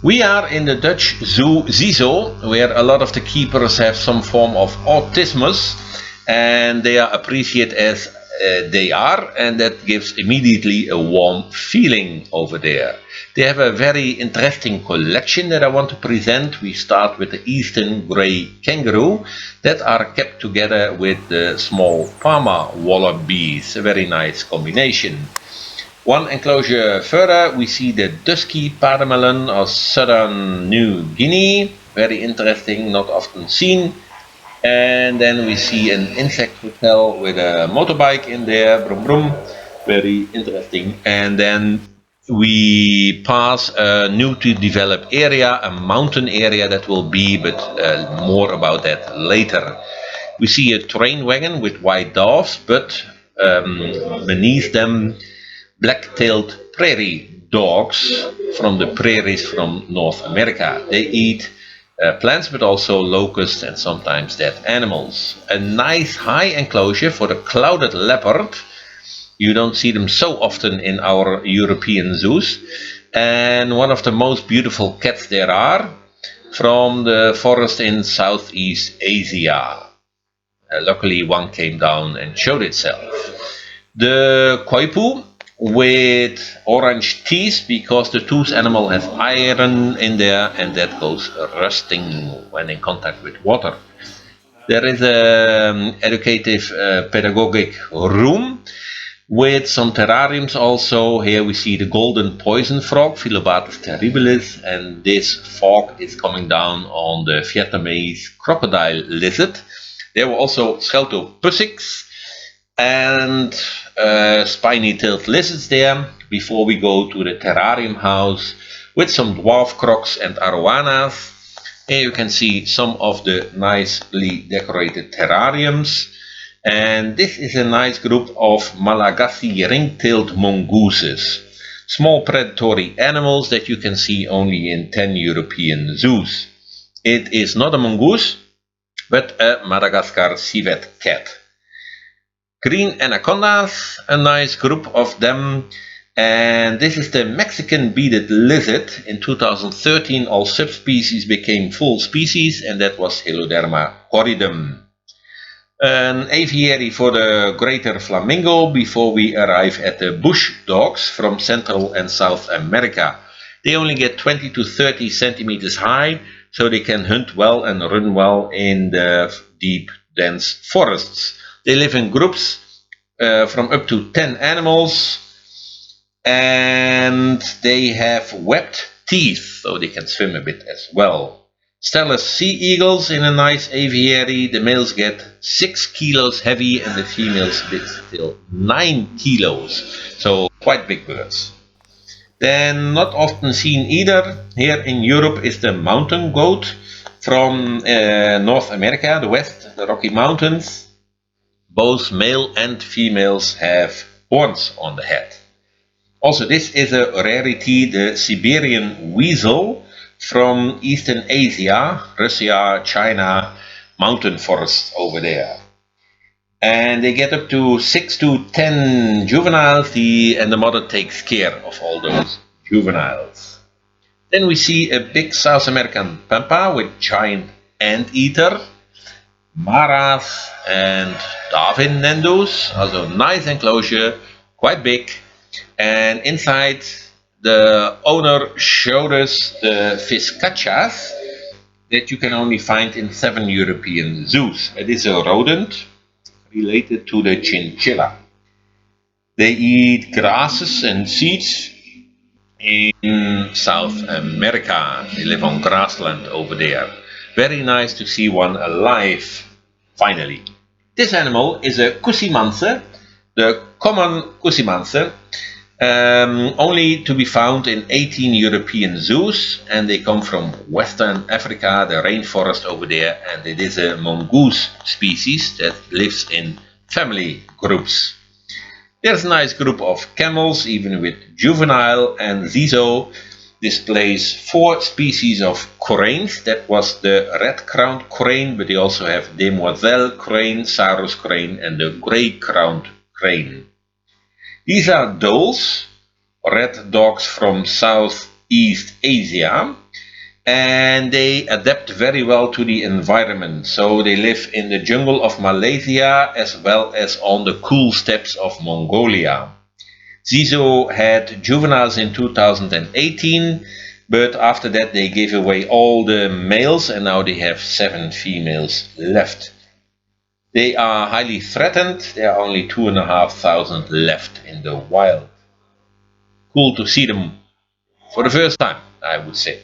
We are in the Dutch zoo ZieZoo, where a lot of the keepers have some form of autismus, and they are appreciated as they are, and that gives immediately a warm feeling over there. They have a very interesting collection that I want to present. We start with the eastern grey kangaroo that are kept together with the small Parma wallabies, a very nice combination. One enclosure further, we see the dusky pademelon of southern New Guinea, very interesting, not often seen. And then we see an insect hotel with a motorbike in there, brum brum, very interesting. And then we pass a new to develop area, a mountain area that will be, but more about that later. We see a train wagon with white doves, but beneath them black-tailed prairie dogs from the prairies from North America. They eat plants but also locusts and sometimes dead animals. A nice high enclosure for the clouded leopard. You don't see them so often in our European zoos. And one of the most beautiful cats there are from the forest in Southeast Asia. Luckily one came down and showed itself. The koipu with orange teeth, because the tooth animal has iron in there and that goes rusting when in contact with water. There is an educative pedagogic room with some terrariums also. Here we see the golden poison frog, Philobates terribilis, and this fog is coming down on the Vietnamese crocodile lizard. There were also Scheltopussiks and spiny-tailed lizards there, before we go to the terrarium house with some dwarf crocs and arowanas. Here you can see some of the nicely decorated terrariums, and this is a nice group of Malagasy ring-tailed mongooses, small predatory animals that you can see only in 10 European zoos. It is not a mongoose but a Madagascar civet cat. Green anacondas, a nice group of them, and this is the Mexican beaded lizard. In 2013 all subspecies became full species, and that was Heloderma horridum. An aviary for the greater flamingo before we arrive at the bush dogs from Central and South America. They only get 20 to 30 centimeters high, so they can hunt well and run well in the deep, dense forests. They live in groups from up to 10 animals, and they have webbed teeth, so they can swim a bit as well. Stellar sea eagles in a nice aviary. The males get 6 kilos heavy and the females get still 9 kilos, so quite big birds. Then not often seen either here in Europe is the mountain goat from North America, the west, the Rocky Mountains. Both male and females have horns on the head. Also, this is a rarity, the Siberian weasel from Eastern Asia, Russia, China, mountain forests over there. And they get up to 6 to 10 juveniles, and the mother takes care of all those juveniles. Then we see a big South American pampa with giant anteater, maras and Darwin Nandos, also nice enclosure, quite big, and inside the owner showed us the fiscachas that you can only find in 7 European zoos. It is a rodent related to the chinchilla. They eat grasses and seeds in South America. They live on grassland over there. Very nice to see one alive, finally. This animal is a cusimanse, the common cusimanse, only to be found in 18 European zoos, and they come from Western Africa, the rainforest over there, and it is a mongoose species that lives in family groups. There's a nice group of camels, even with juvenile, and ZieZoo displays 4 species of cranes. That was the red-crowned crane, but they also have demoiselle crane, Sarus crane, and the grey-crowned crane. These are dholes, red dogs from South Southeast Asia, and they adapt very well to the environment. So they live in the jungle of Malaysia as well as on the cool steppes of Mongolia. ZieZoo had juveniles in 2018, but after that they gave away all the males and now they have 7 females left. They are highly threatened. There are only 2,500 left in the wild. Cool to see them for the first time, I would say.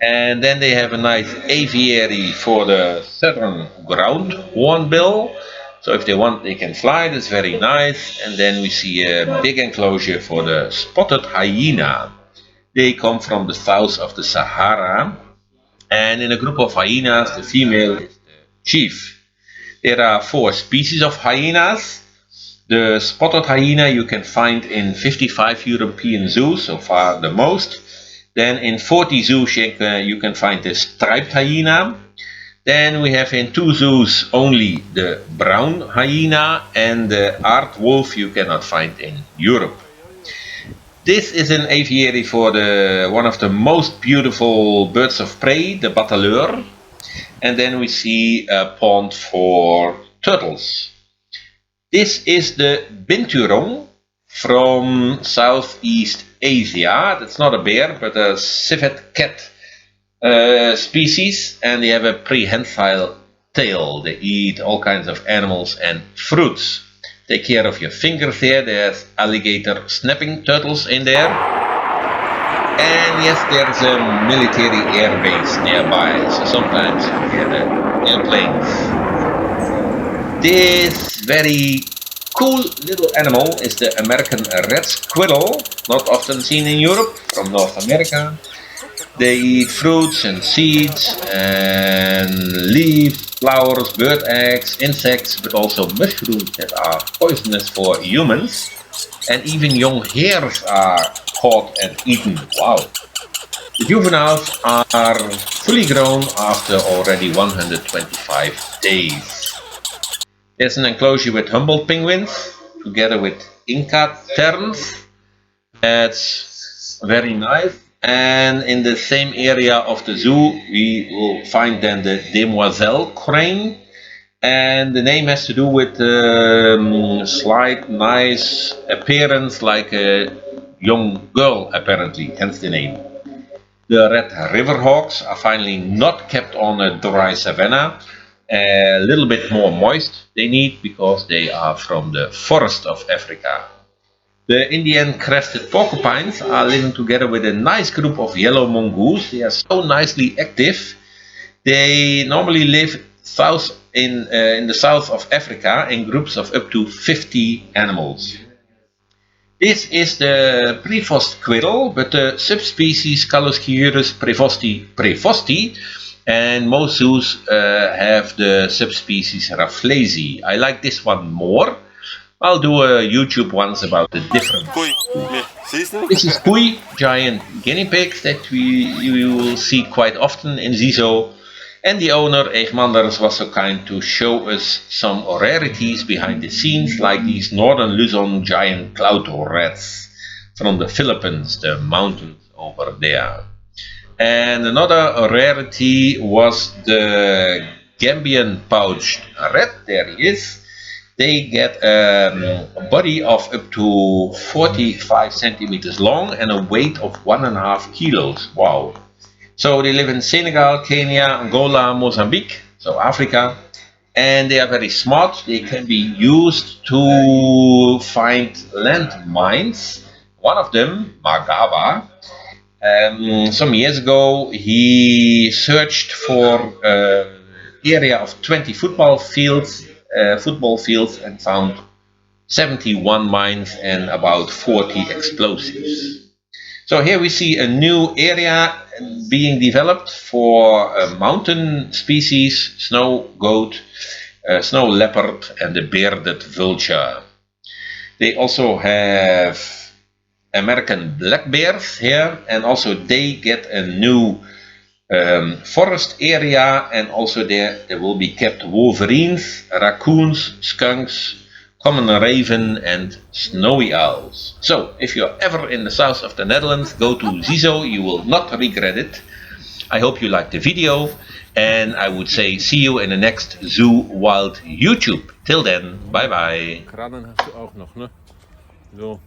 And then they have a nice aviary for the southern ground hornbill. So if they want, they can fly. That's very nice. And then we see a big enclosure for the spotted hyena. They come from the south of the Sahara. And in a group of hyenas, the female is the chief. There are 4 species of hyenas. The spotted hyena you can find in 55 European zoos, so far the most. Then in 40 zoos you can find the striped hyena. Then we have in 2 zoos only the brown hyena, and the aardwolf you cannot find in Europe. This is an aviary for one of the most beautiful birds of prey, the bataleur. And then we see a pond for turtles. This is the binturong from Southeast Asia. That's not a bear, but a civet cat species, and they have a prehensile tail. They eat all kinds of animals and fruits. Take care of your fingers here. There's alligator snapping turtles in there. And yes, there's a military airbase nearby, so sometimes you hear the airplanes. This very cool little animal is the American red squirrel, not often seen in Europe, from North America. They eat fruits and seeds and leaves, flowers, bird eggs, insects, but also mushrooms that are poisonous for humans. And even young hares are caught and eaten. Wow! The juveniles are fully grown after already 125 days. There's an enclosure with Humboldt penguins, together with Inca terns. That's very nice. And in the same area of the zoo, we will find then the demoiselle crane. And the name has to do with slight, nice appearance, like a young girl, apparently, hence the name. The red river hawks are finally not kept on a dry savanna. A little bit more moist they need because they are from the forest of Africa. The Indian crested porcupines are living together with a nice group of yellow mongoose. They are so nicely active. They normally live in the south of Africa in groups of up to 50 animals. This is the Prevost squirrel, but the subspecies Calosciurus prevosti, and most zoos have the subspecies Rafflesi. I like this one more. I'll do a YouTube once about the different. This is Kui, giant guinea pigs that you will see quite often in ZieZoo. And the owner, Eegmanders, was so kind to show us some rarities behind the scenes, like these northern Luzon giant cloud rats from the Philippines, the mountains over there. And another rarity was the Gambian pouched rat. There he is. They get a body of up to 45 centimeters long and a weight of 1.5 kilos. Wow. So they live in Senegal, Kenya, Angola, Mozambique, so Africa. And they are very smart. They can be used to find landmines. One of them, Magaba, some years ago, he searched for an area of 20 football fields and found 71 mines and about 40 explosives. So here we see a new area being developed for a mountain species, snow goat, snow leopard, and the bearded vulture. They also have American black bears here, and also they get a new forest area, and also there will be kept wolverines, raccoons, skunks, common raven and snowy owls. So if you're ever in the south of the Netherlands, go to ZieZoo, you will not regret it. I hope you liked the video, and I would say see you in the next Zoo Wild YouTube. Till then, bye bye. Kranen hast du auch noch, ne? So.